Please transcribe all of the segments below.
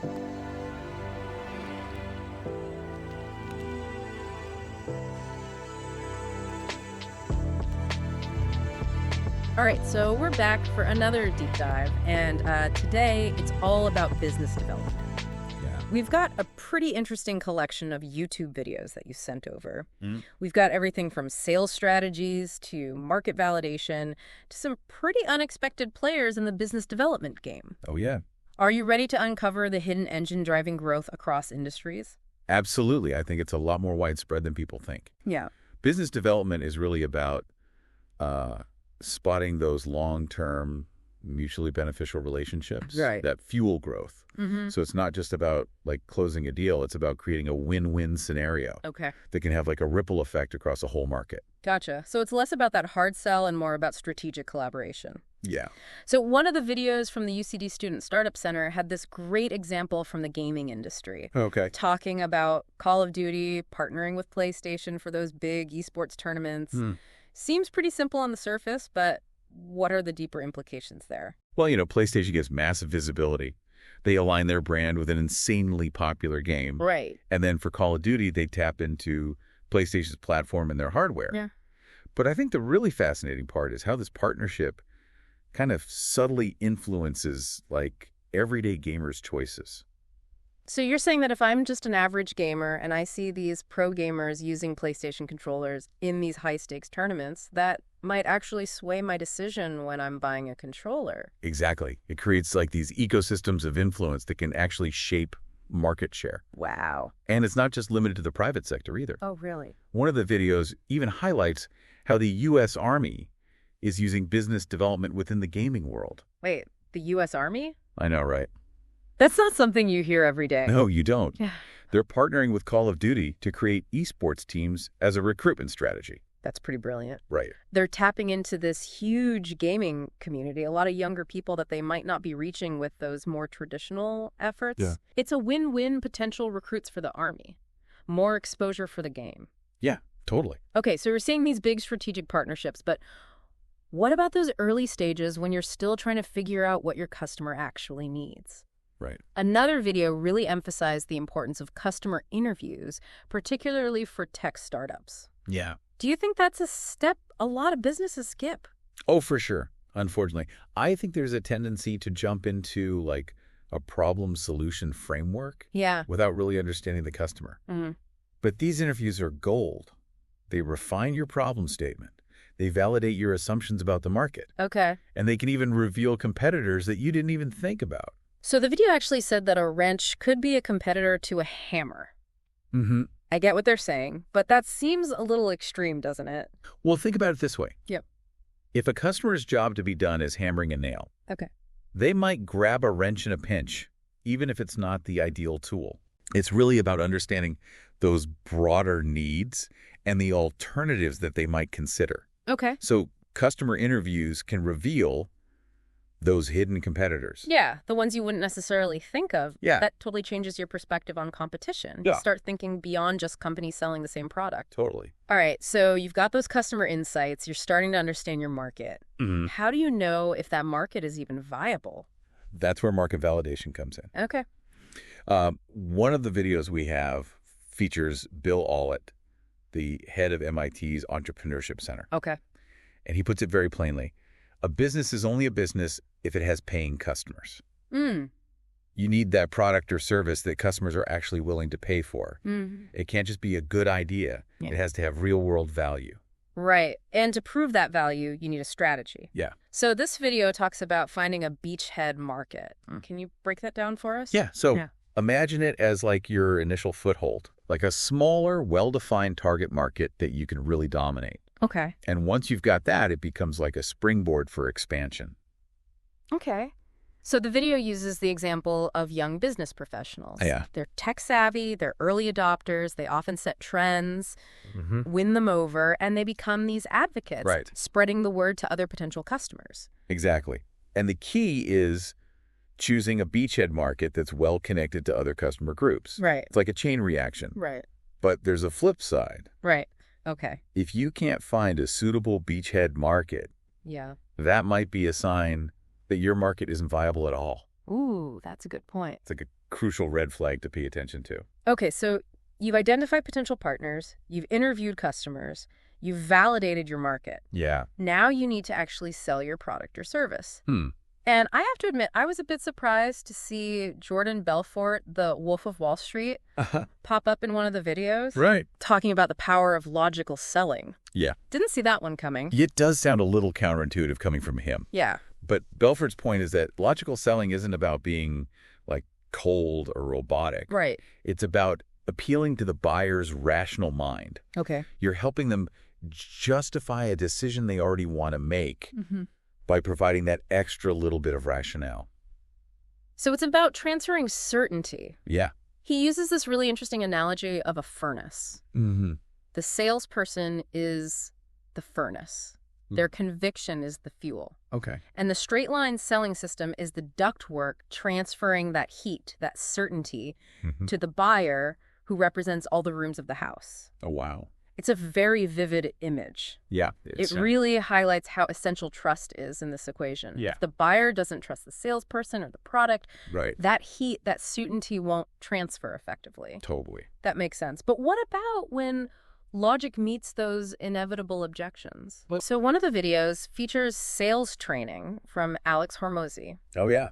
All right, so we're back for another deep dive, and today it's all about business development. Yeah. We've got a pretty interesting collection of YouTube videos that you sent over. Mm. We've got everything from sales strategies to market validation to some pretty unexpected players in the business development game. Oh, yeah. Are you ready to uncover the hidden engine driving growth across industries? Absolutely. I think it's a lot more widespread than people think. Yeah. Business development is really about spotting those long-term, mutually beneficial relationships that fuel growth. Mm-hmm. So it's not just about like closing a deal. It's about creating a win-win scenario that can have like a ripple effect across a whole market. Gotcha. So it's less about that hard sell and more about strategic collaboration. Yeah. So one of the videos from the UCD Student Startup Center had this great example from the gaming industry. Okay. Talking about Call of Duty, partnering with PlayStation for those big esports tournaments. Seems pretty simple on the surface, but what are the deeper implications there? Well, PlayStation gets massive visibility. They align their brand with an insanely popular game. Right. And then for Call of Duty, they tap into PlayStation's platform and their hardware. Yeah. But I think the really fascinating part is how this partnership kind of subtly influences like everyday gamers' choices. So you're saying that if I'm just an average gamer and I see these pro gamers using PlayStation controllers in these high-stakes tournaments, that might actually sway my decision when I'm buying a controller. Exactly. It creates like these ecosystems of influence that can actually shape market share. Wow. And it's not just limited to the private sector either. Oh, really? One of the videos even highlights how the U.S. Army is using business development within the gaming world. Wait, the U.S. Army? I know, right? That's not something you hear every day. No, you don't. Yeah. They're partnering with Call of Duty to create esports teams as a recruitment strategy. That's pretty brilliant. Right. They're tapping into this huge gaming community, a lot of younger people that they might not be reaching with those more traditional efforts. Yeah. It's a win-win potential recruits for the Army. More exposure for the game. Yeah, totally. Okay, so we're seeing these big strategic partnerships, but what about those early stages when you're still trying to figure out what your customer actually needs? Right. Another video really emphasized the importance of customer interviews, particularly for tech startups. Yeah. Do you think that's a step a lot of businesses skip? Oh, for sure. Unfortunately, I think there's a tendency to jump into like a problem solution framework without really understanding the customer. Mm-hmm. But these interviews are gold. They refine your problem statement. They validate your assumptions about the market. Okay. And they can even reveal competitors that you didn't even think about. So the video actually said that a wrench could be a competitor to a hammer. Mm-hmm. I get what they're saying, but that seems a little extreme, doesn't it? Well, think about it this way. Yep. If a customer's job to be done is hammering a nail, Okay. they might grab a wrench in a pinch, even if it's not the ideal tool. It's really about understanding those broader needs and the alternatives that they might consider. Okay. So customer interviews can reveal those hidden competitors. Yeah, the ones you wouldn't necessarily think of. Yeah. That totally changes your perspective on competition. Yeah. You start thinking beyond just companies selling the same product. Totally. All right, so you've got those customer insights. You're starting to understand your market. Mm-hmm. How do you know if that market is even viable? That's where market validation comes in. Okay. One of the videos we have features Bill Aulet, the head of MIT's Entrepreneurship Center. Okay. And he puts it very plainly. A business is only a business if it has paying customers. You need that product or service that customers are actually willing to pay for. It can't just be a good idea. Yeah. It has to have real-world value. Right. And to prove that value, you need a strategy. Yeah. So this video talks about finding a beachhead market. Can you break that down for us? Yeah. So imagine it as like your initial foothold, like a smaller, well-defined target market that you can really dominate. Okay. And once you've got that, it becomes like a springboard for expansion. Okay. So the video uses the example of young business professionals. Yeah. They're tech savvy, they're early adopters, they often set trends, win them over, and they become these advocates, spreading the word to other potential customers. Exactly. And the key is choosing a beachhead market that's well connected to other customer groups. Right. It's like a chain reaction. Right. But there's a flip side. Right. Okay. If you can't find a suitable beachhead market, Yeah. that might be a sign that your market isn't viable at all. Ooh, that's a good point. It's like a crucial red flag to pay attention to. Okay, so you've identified potential partners, you've interviewed customers, you've validated your market. Yeah. Now you need to actually sell your product or service. Hmm. And I have to admit, I was a bit surprised to see Jordan Belfort, the Wolf of Wall Street, pop up in one of the videos. Right. Talking about the power of logical selling. Yeah. Didn't see that one coming. It does sound a little counterintuitive coming from him. Yeah. But Belfort's point is that logical selling isn't about being like cold or robotic. Right. It's about appealing to the buyer's rational mind. Okay. You're helping them justify a decision they already want to make by providing that extra little bit of rationale. So it's about transferring certainty. Yeah. He uses this really interesting analogy of a furnace. Mm-hmm. The salesperson is the furnace. Their conviction is the fuel. Okay. And the straight line selling system is the ductwork transferring that heat, that certainty, to the buyer who represents all the rooms of the house. Oh, wow. It's a very vivid image. Yeah. It really highlights how essential trust is in this equation. Yeah. If the buyer doesn't trust the salesperson or the product, right. that heat, that certainty won't transfer effectively. Totally. That makes sense. But what about when logic meets those inevitable objections? Well, so one of the videos features sales training from Alex Hormozi. Oh, yeah.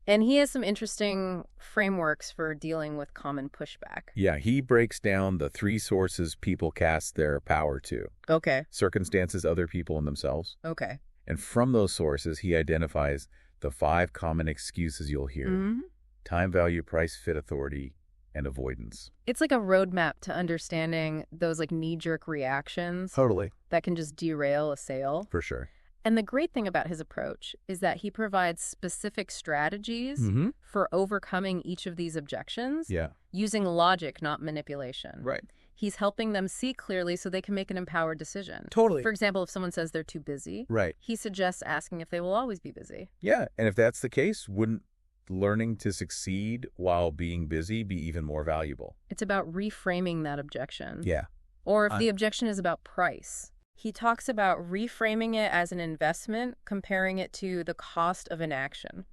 And he has some interesting frameworks for dealing with common pushback. Yeah, he breaks down the 3 sources people cast their power to. Okay. Circumstances, other people, and themselves. Okay. And from those sources, he identifies the 5 common excuses you'll hear. Time, value, price, fit, authority, and avoidance. It's like a roadmap to understanding those like knee-jerk reactions Totally. that can just derail a sale. For sure. And the great thing about his approach is that he provides specific strategies for overcoming each of these objections using logic, not manipulation. Right. He's helping them see clearly so they can make an empowered decision. Totally. For example, if someone says they're too busy, right. he suggests asking if they will always be busy. Yeah, and if that's the case, wouldn't learning to succeed while being busy be even more valuable? It's about reframing that objection. Yeah. Or if the objection is about price, he talks about reframing it as an investment, comparing it to the cost of inaction.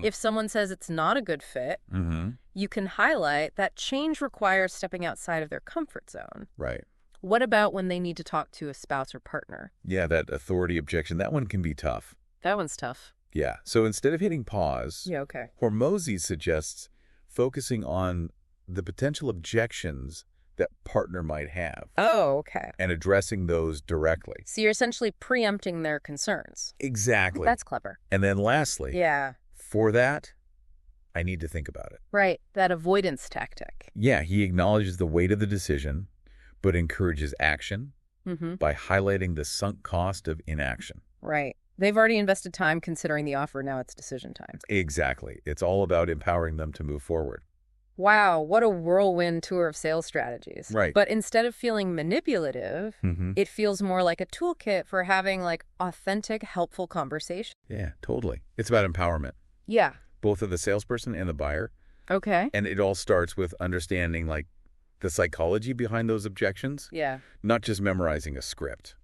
If someone says it's not a good fit, you can highlight that change requires stepping outside of their comfort zone. Right. What about when they need to talk to a spouse or partner? Yeah, that authority objection, that one can be tough. That one's tough. Yeah. So instead of hitting pause, Hormozi suggests focusing on the potential objections that partner might have. Oh, okay. And addressing those directly. So you're essentially preempting their concerns. Exactly. That's clever. And then lastly, for that, I need to think about it. Right. That avoidance tactic. Yeah, he acknowledges the weight of the decision, but encourages action by highlighting the sunk cost of inaction. Right. They've already invested time considering the offer. Now it's decision time. Exactly. It's all about empowering them to move forward. Wow, what a whirlwind tour of sales strategies. Right. But instead of feeling manipulative, it feels more like a toolkit for having like authentic, helpful conversation. Yeah, totally. It's about empowerment. Yeah. Both of the salesperson and the buyer. Okay. And it all starts with understanding like the psychology behind those objections. Yeah. Not just memorizing a script.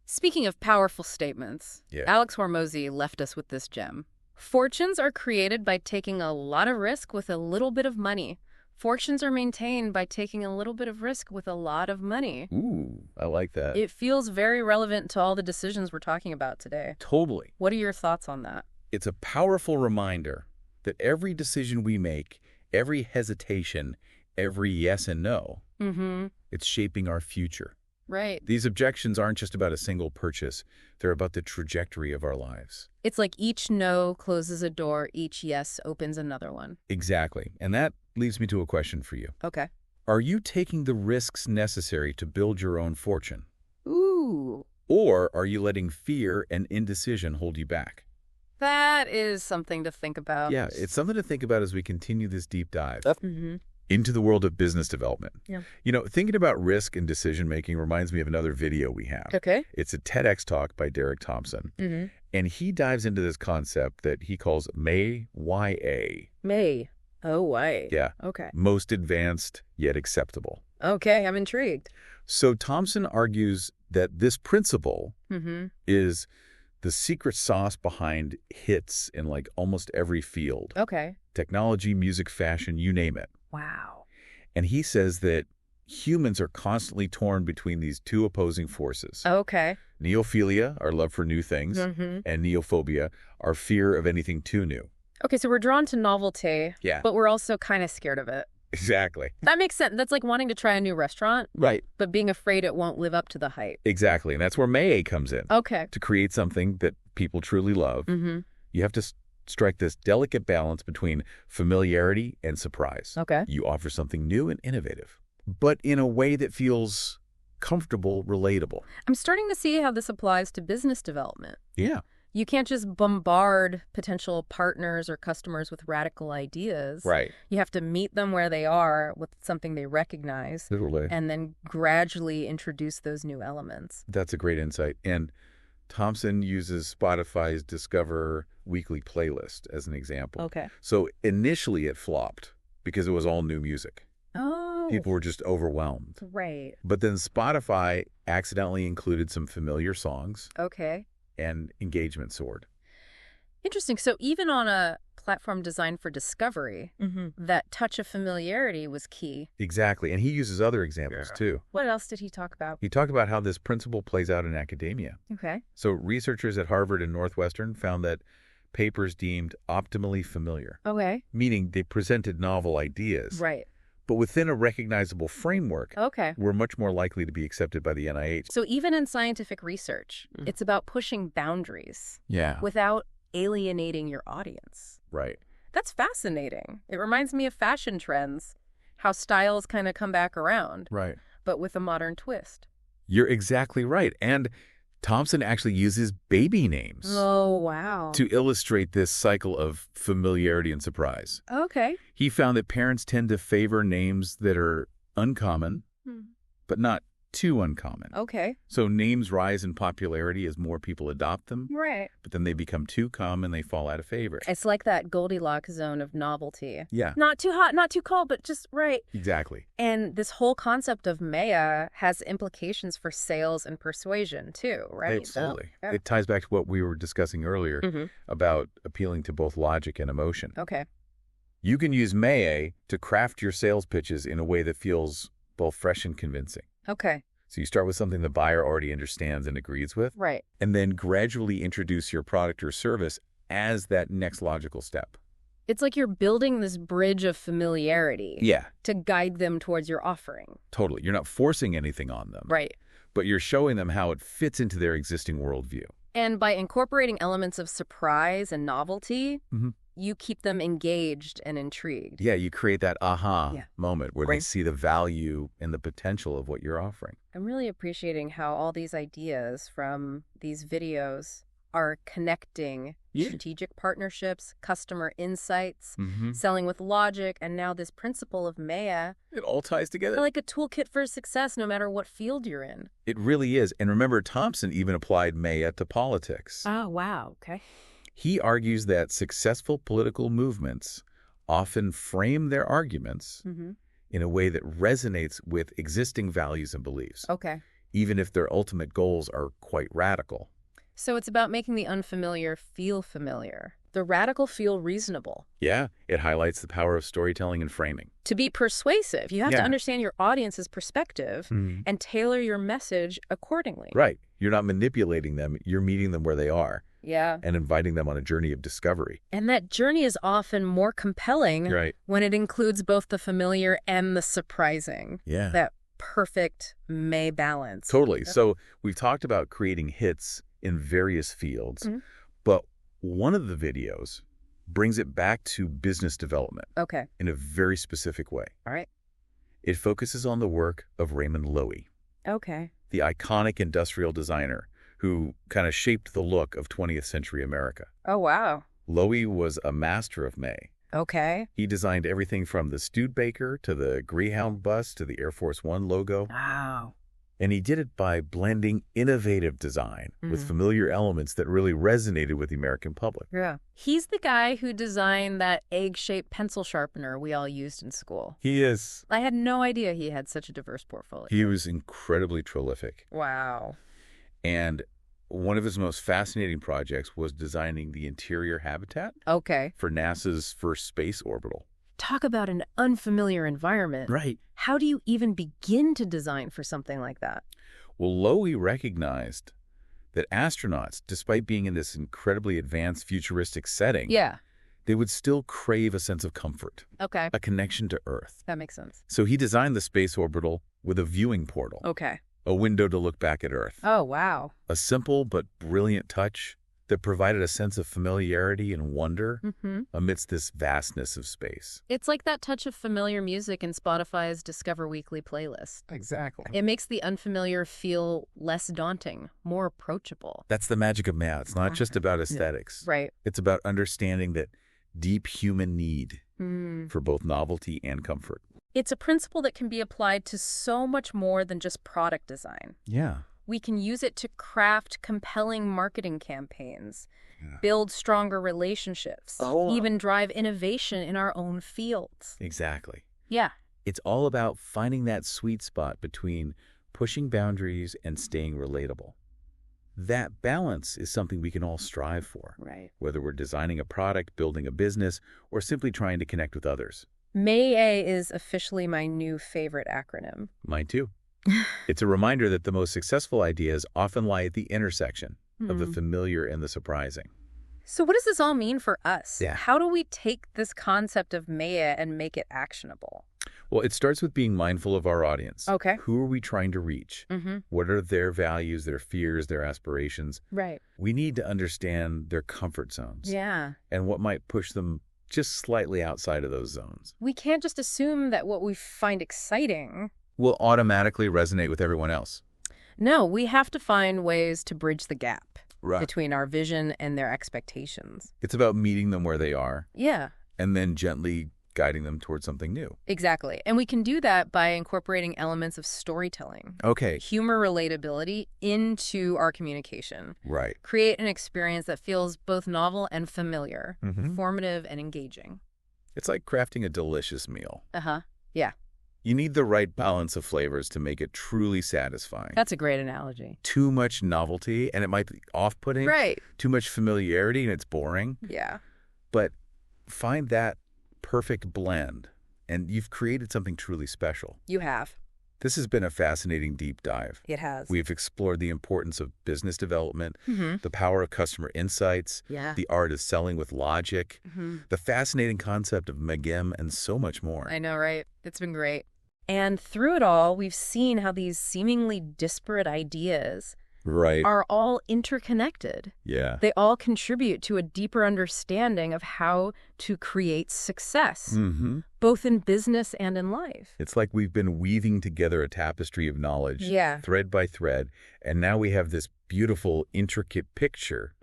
Speaking of powerful statements, Alex Hormozi left us with this gem. Fortunes are created by taking a lot of risk with a little bit of money. Fortunes are maintained by taking a little bit of risk with a lot of money. Ooh, I like that. It feels very relevant to all the decisions we're talking about today. Totally. What are your thoughts on that? It's a powerful reminder that every decision we make, every hesitation, every yes and no, it's shaping our future. Right. These objections aren't just about a single purchase. They're about the trajectory of our lives. It's like each no closes a door, each yes opens another one. Exactly. And that leads me to a question for you. Okay. Are you taking the risks necessary to build your own fortune? Ooh. Or are you letting fear and indecision hold you back? That is something to think about. Yeah, it's something to think about as we continue this deep dive into the world of business development. Yeah. You know, thinking about risk and decision-making reminds me of another video we have. Okay. It's a TEDx talk by Derek Thompson. And he dives into this concept that he calls MAYA. May. Oh, why? Yeah. Okay. Most advanced, yet acceptable. Okay, I'm intrigued. So Thompson argues that this principle is the secret sauce behind hits in like almost every field. Okay. Technology, music, fashion, you name it. Wow. And he says that humans are constantly torn between these two opposing forces. Okay. Neophilia, our love for new things, Mm-hmm. and neophobia, our fear of anything too new. Okay, so we're drawn to novelty, Yeah. but we're also kind of scared of it. Exactly. That makes sense. That's like wanting to try a new restaurant, Right. but being afraid it won't live up to the hype. Exactly. And that's where May comes in. Okay. To create something that people truly love, Mm-hmm. you have to strike this delicate balance between familiarity and surprise. Okay. You offer something new and innovative, but in a way that feels comfortable, relatable. I'm starting to see how this applies to business development. Yeah. You can't just bombard potential partners or customers with radical ideas. Right. You have to meet them where they are with something they recognize Literally. and then gradually introduce those new elements. That's a great insight. And Thompson uses Spotify's Discover weekly playlist as an example. Okay. So initially it flopped because it was all new music. Oh. People were just overwhelmed. Right. But then Spotify accidentally included some familiar songs Okay. and engagement soared. Interesting. So even on a platform designed for discovery, that touch of familiarity was key. Exactly. And he uses other examples too. What else did he talk about? He talked about how this principle plays out in academia. Okay. So researchers at Harvard and Northwestern found that papers deemed optimally familiar, Okay. meaning they presented novel ideas, Right. but within a recognizable framework, Okay. were much more likely to be accepted by the NIH. So even in scientific research, it's about pushing boundaries Yeah. without alienating your audience. Right. That's fascinating. It reminds me of fashion trends, how styles kind of come back around, Right. but with a modern twist. You're exactly right. And Thompson actually uses baby names Oh, wow. to illustrate this cycle of familiarity and surprise. Okay. He found that parents tend to favor names that are uncommon, but not too uncommon. Okay. So names rise in popularity as more people adopt them, Right. but then they become too common, they fall out of favor. It's like that Goldilocks zone of novelty. Yeah, Not too hot, not too cold, but just right. exactly. And this whole concept of Maya has implications for sales and persuasion too, right? Absolutely. Yeah. It ties back to what we were discussing earlier about appealing to both logic and emotion. Okay. You can use Maya to craft your sales pitches in a way that feels both fresh and convincing. Okay. So you start with something the buyer already understands and agrees with, Right. and then gradually introduce your product or service as that next logical step. It's like you're building this bridge of familiarity Yeah, to guide them towards your offering. totally. You're not forcing anything on them, Right. but you're showing them how it fits into their existing worldview. And by incorporating elements of surprise and novelty, Mhm. you keep them engaged and intrigued. Yeah, you create that aha Yeah. moment where they see the value and the potential of what you're offering. I'm really appreciating how all these ideas from these videos are connecting strategic partnerships, customer insights, selling with logic, and now this principle of Maya, It all ties together. like a toolkit for success no matter what field you're in. It really is. And remember, Thompson even applied Maya to politics. Oh, wow. Okay. He argues that successful political movements often frame their arguments in a way that resonates with existing values and beliefs, Okay. even if their ultimate goals are quite radical. So it's about making the unfamiliar feel familiar, the radical feel reasonable. Yeah, it highlights the power of storytelling and framing. To be persuasive, you have to Yeah. understand your audience's perspective and tailor your message accordingly. Right. You're not manipulating them. You're meeting them where they are Yeah. and inviting them on a journey of discovery. And that journey is often more compelling Right. when it includes both the familiar and the surprising. Yeah. That perfect May balance. Totally. So we've talked about creating hits in various fields, but one of the videos brings it back to business development Okay. in a very specific way. All right. It focuses on the work of Raymond Loewy, Okay. the iconic industrial designer who kind of shaped the look of 20th century America. Oh, wow. Loewy was a master of May. Okay. He designed everything from the Studebaker to the Greyhound bus to the Air Force One logo. Wow. And he did it by blending innovative design with familiar elements that really resonated with the American public. Yeah. He's the guy who designed that egg-shaped pencil sharpener we all used in school. He is. I had no idea he had such a diverse portfolio. He was incredibly prolific. Wow. And one of his most fascinating projects was designing the interior habitat Okay. for NASA's first space orbital. Talk about an unfamiliar environment. Right. How do you even begin to design for something like that? Well, Lowy recognized that astronauts, despite being in this incredibly advanced futuristic setting, Yeah. they would still crave a sense of comfort, Okay. a connection to Earth. That makes sense. So he designed the space orbital with a viewing portal, Okay. a window to look back at Earth. Oh, wow. A simple but brilliant touch that provided a sense of familiarity and wonder amidst this vastness of space. It's like that touch of familiar music in Spotify's Discover Weekly playlist. Exactly. It makes the unfamiliar feel less daunting, more approachable. That's the magic of math. It's not just about aesthetics. Right. It's about understanding that deep human need for both novelty and comfort. It's a principle that can be applied to so much more than just product design. Yeah. We can use it to craft compelling marketing campaigns, build stronger relationships, even drive innovation in our own fields. Exactly. Yeah. It's all about finding that sweet spot between pushing boundaries and staying relatable. That balance is something we can all strive for, Right. whether we're designing a product, building a business, or simply trying to connect with others. MAA is officially my new favorite acronym. Mine too. It's a reminder that the most successful ideas often lie at the intersection of the familiar and the surprising. So what does this all mean for us? Yeah. How do we take this concept of MAA and make it actionable? Well, it starts with being mindful of our audience. Okay. Who are we trying to reach? What are their values, their fears, their aspirations? Right. We need to understand their comfort zones Yeah. and what might push them just slightly outside of those zones. We can't just assume that what we find exciting. Will automatically resonate with everyone else. No, we have to find ways to bridge the gap Right. between our vision and their expectations. It's about meeting them where they are Yeah, and then gently guiding them towards something new. exactly. And we can do that by incorporating elements of storytelling, Okay. humor relatability into our communication. Right. Create an experience that feels both novel and familiar, informative and engaging. It's like crafting a delicious meal. Uh-huh. Yeah, You need the right balance of flavors to make it truly satisfying. that's a great analogy. Too much novelty, and it might be off-putting. Right. Too much familiarity, and it's boring. Yeah. But find that perfect blend, and you've created something truly special. You have. This has been a fascinating deep dive. It has. We've explored the importance of business development, the power of customer insights, Yeah. the art of selling with logic, the fascinating concept of MAGEM, and so much more. I know, right? It's been great. And through it all, we've seen how these seemingly disparate ideas Right. are all interconnected. Yeah. They all contribute to a deeper understanding of how to create success, both in business and in life. It's like we've been weaving together a tapestry of knowledge, Yeah. thread by thread, and now we have this beautiful, intricate picture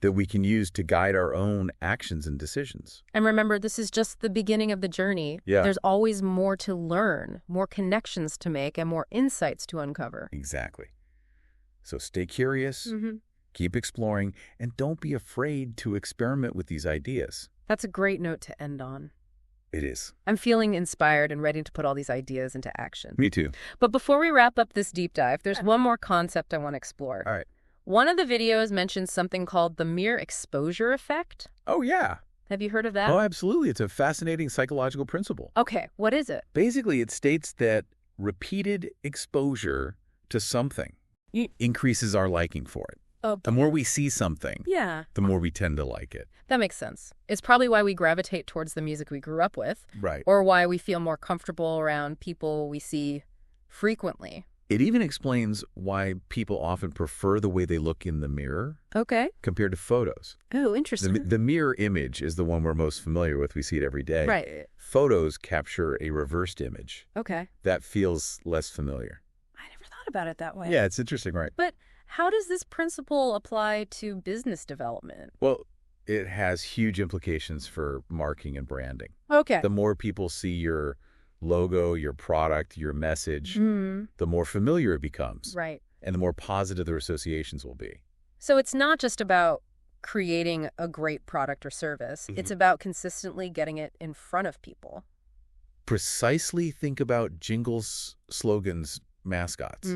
that we can use to guide our own actions and decisions. And remember, this is just the beginning of the journey. Yeah. There's always more to learn, more connections to make, and more insights to uncover. Exactly. So stay curious, keep exploring, and don't be afraid to experiment with these ideas. That's a great note to end on. It is. I'm feeling inspired and ready to put all these ideas into action. Me too. But before we wrap up this deep dive, there's one more concept I want to explore. All right. One of the videos mentions something called the mere exposure effect. Oh, yeah. Have you heard of that? Oh, absolutely. It's a fascinating psychological principle. Okay, what is it? Basically, it states that repeated exposure to something increases our liking for it. Oh, The more we see something, yeah. the more we tend to like it. That makes sense. It's probably why we gravitate towards the music we grew up with, Right. or why we feel more comfortable around people we see frequently. It even explains why people often prefer the way they look in the mirror Okay. compared to photos. Oh, interesting. The mirror image is the one we're most familiar with. We see it every day. Right. Photos capture a reversed image. Okay. That feels less familiar. I never thought about it that way. Yeah, it's interesting, right? But how does this principle apply to business development? Well, it has huge implications for marketing and branding. Okay. The more people see your logo, your product, your message, the more familiar it becomes. Right. And the more positive their associations will be. So it's not just about creating a great product or service. It's about consistently getting it in front of people. Precisely think about jingles, slogans, mascots.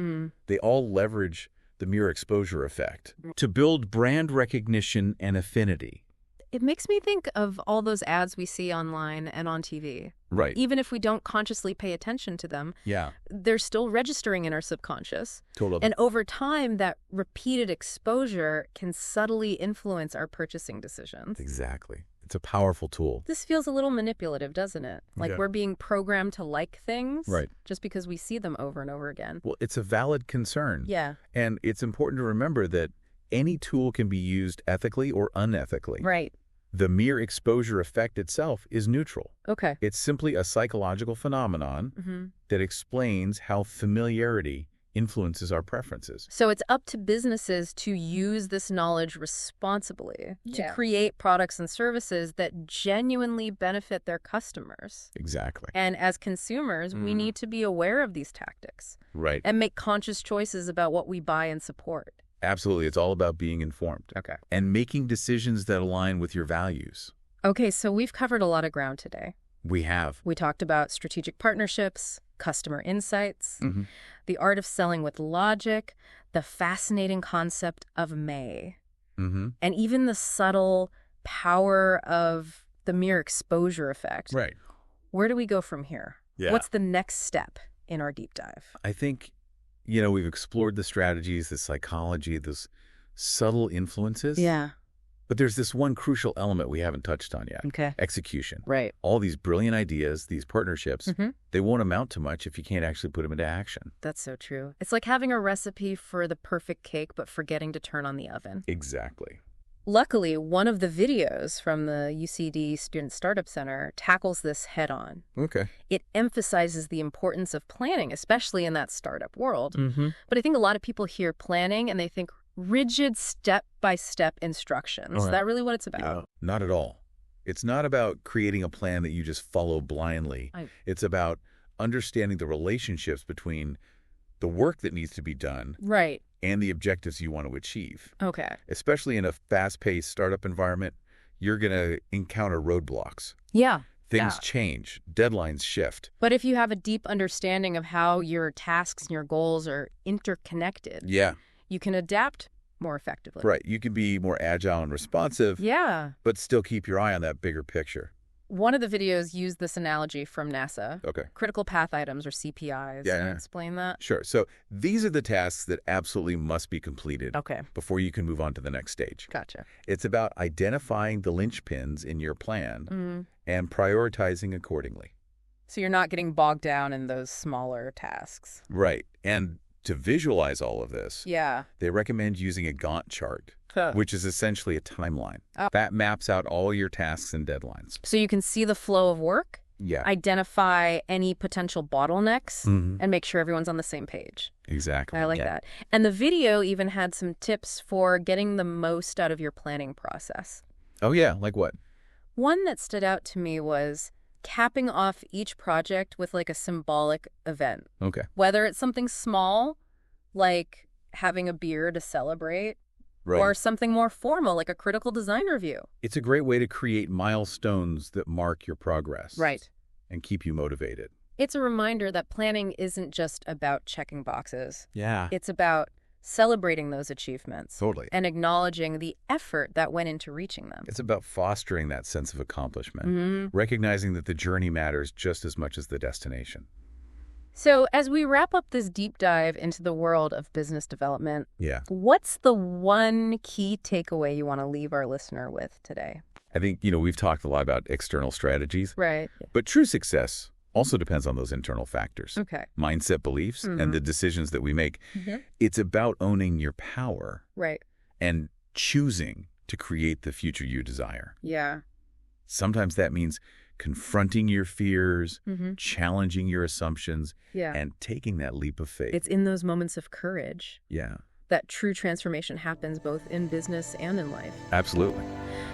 They all leverage the mere exposure effect, to build brand recognition and affinity. It makes me think of all those ads we see online and on TV. Right. Even if we don't consciously pay attention to them, Yeah, they're still registering in our subconscious. totally. And over time, that repeated exposure can subtly influence our purchasing decisions. Exactly. It's a powerful tool. This feels a little manipulative, doesn't it? Like Yeah. we're being programmed to like things Right. just because we see them over and over again. Well, it's a valid concern. Yeah, And it's important to remember that any tool can be used ethically or unethically. right. The mere exposure effect itself is neutral. Okay. It's simply a psychological phenomenon hmm that explains how familiarity influences our preferences. So it's up to businesses to use this knowledge responsibly to Yeah. create products and services that genuinely benefit their customers. Exactly. And as consumers, we Mm. need to be aware of these tactics Right. and make conscious choices about what we buy and support. Absolutely. It's all about being informed Okay. and making decisions that align with your values. Okay, so we've covered a lot of ground today. We have. We talked about strategic partnerships, customer insights, Mhm. the art of selling with logic, the fascinating concept of may, Mm-hmm. and even the subtle power of the mere exposure effect. Right. Where do we go from here? Yeah. What's the next step in our deep dive? I think, we've explored the strategies, the psychology, those subtle influences. Yeah. But there's this one crucial element we haven't touched on yet. Okay. Execution. Right. All these brilliant ideas, these partnerships, Mhm. they won't amount to much if you can't actually put them into action. That's so true. It's like having a recipe for the perfect cake, but forgetting to turn on the oven. Exactly. Luckily, one of the videos from the UCD Student Startup Center tackles this head on. Okay. It emphasizes the importance of planning, especially in that startup world. Mm-hmm. But I think a lot of people hear planning and they think rigid step-by-step instructions. Oh, Is yeah. that really what it's about? Not at all. It's not about creating a plan that you just follow blindly. It's about understanding the relationships between the work that needs to be done Right. and the objectives you want to achieve. Okay. Especially in a fast-paced startup environment, you're going to encounter roadblocks. Yeah. Things Yeah. change, deadlines shift. But if you have a deep understanding of how your tasks and your goals are interconnected, Yeah, you can adapt more effectively. right. You can be more agile and responsive, Yeah. but still keep your eye on that bigger picture. One of the videos used this analogy from NASA. Okay. Critical path items, or CPIs. Yeah, Can I yeah. explain that? Sure. So these are the tasks that absolutely must be completed Okay. before you can move on to the next stage. Gotcha. It's about identifying the linchpins in your plan Mm. and prioritizing accordingly. So you're not getting bogged down in those smaller tasks. Right. And to visualize all of this, Yeah. they recommend using a Gantt chart, which is essentially a timeline. Oh. That maps out all your tasks and deadlines. So you can see the flow of work, Yeah. identify any potential bottlenecks, Mhm. and make sure everyone's on the same page. Exactly. I like Yeah. that. And the video even had some tips for getting the most out of your planning process. Oh, yeah. Like what? One that stood out to me was capping off each project with like a symbolic event. Okay. Whether it's something small, like having a beer to celebrate, Right. or something more formal, like a critical design review. It's a great way to create milestones that mark your progress. Right. And keep you motivated. It's a reminder that planning isn't just about checking boxes. Yeah. It's about celebrating those achievements Totally. and acknowledging the effort that went into reaching them. It's about fostering that sense of accomplishment, Mhm. recognizing that the journey matters just as much as the destination. So as we wrap up this deep dive into the world of business development, Yeah. what's the one key takeaway you want to leave our listener with today? I think, we've talked a lot about external strategies, Right. but true success also depends on those internal factors. Okay. Mindset beliefs and the decisions that we make. Mhm. It's about owning your power Right. and choosing to create the future you desire. Yeah. Sometimes that means confronting your fears, Mhm. challenging your assumptions, Yeah. and taking that leap of faith. It's in those moments of courage Yeah, that true transformation happens both in business and in life. absolutely.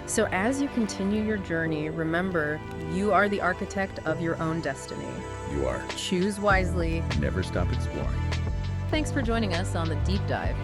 So as you continue your journey, remember, you are the architect of your own destiny. You are. Choose wisely. Never stop exploring. Thanks for joining us on The Deep Dive.